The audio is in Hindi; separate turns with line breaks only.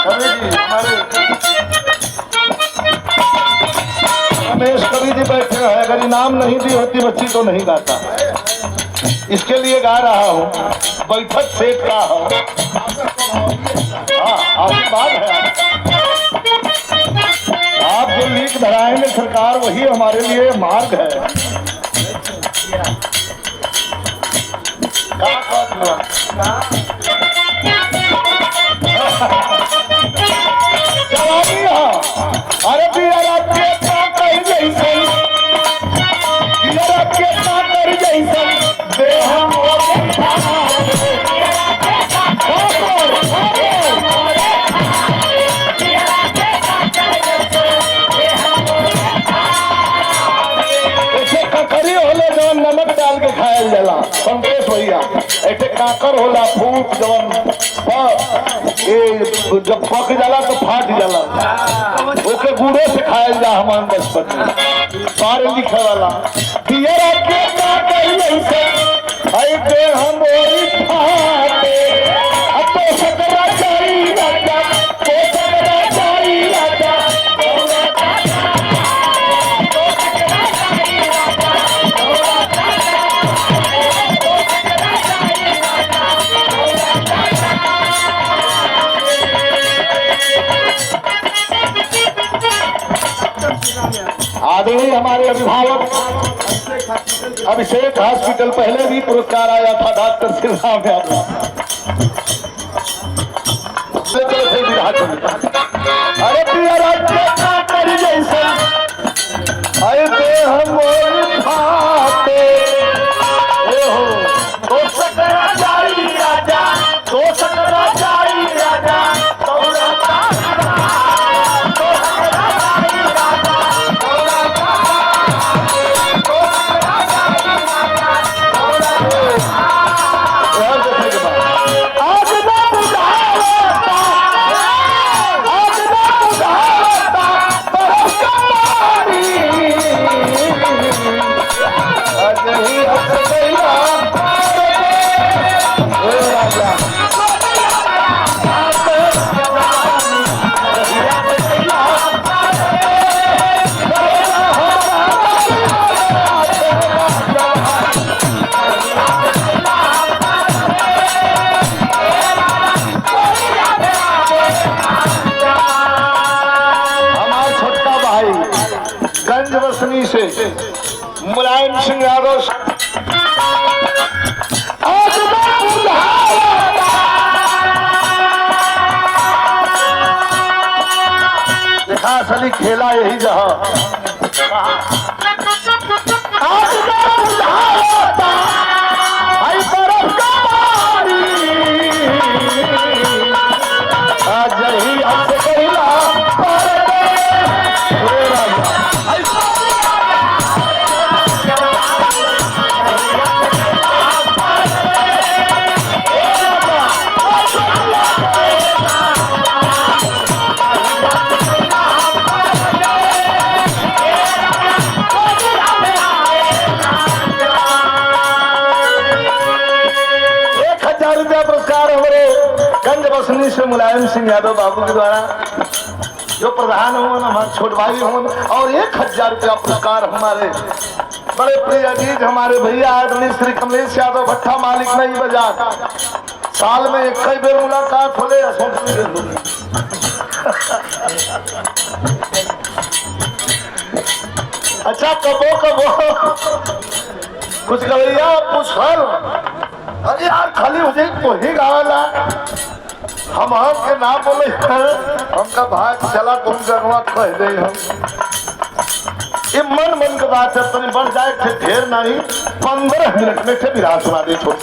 हमारे रमेश कवि जी बैठे हैं, अगर इनाम नहीं दी होती बच्ची तो नहीं गाता, इसके लिए गा रहा हूँ। बैठक सेठ का हो, आशीर्वाद है। आप जो लीक धराएंगे सरकार, वही हमारे लिए मार्ग है। अरे पिया कर जैसे कर जैसे ककरी होले जवन नमक डाल के खायल जाला संतोष भैया, ऐसे काकर होला फूट जवन जब पक जाला तो फाट जाला, ओके गुड़े से खायल जा। हमान बचपन में सारे लिखे वाला पियरा के काकर जैसे ऐसे हम ओरी फाटे अब तो सकरा जाई राजा, तो सकरा जाई राजा, आदरणीय हमारे अभिभावक अभिषेक हॉस्पिटल, पहले भी पुरस्कार आया था डॉक्टर श्रीराम यादव। अरे प्रिया राज्य कर जैसे ऐसे हम खाते हो, तो सकरा जाई राजा, तो सकरा जाई राजा, से मुलायम सिंह यादव देखा असली खेला यही जहां आज यही आपसे कहला बसनी से मुलायम सिंह यादव बाबू के द्वारा जो प्रधान हो, हमारे छोट भाई हो, और 1000 रुपया पुरस्कार हमारे बड़े प्रिय अजीज हमारे भैया आदरणीय श्री कमलेश यादव भट्टा मालिक नहीं बाजार, साल में एक कई बेर मुलाकात होले। अच्छा कबो कबो कुछ गवैया पूछल, अरे यार खाली मुझे तो ही गावला, हम के नाम बोले हमका भाग चला तुम जगवा कह दे। हम ये मन मन के बात है, तनी बढ़ जाए थे ढेर नहीं, 15 मिनट में थे विराट सुना दे छोड़।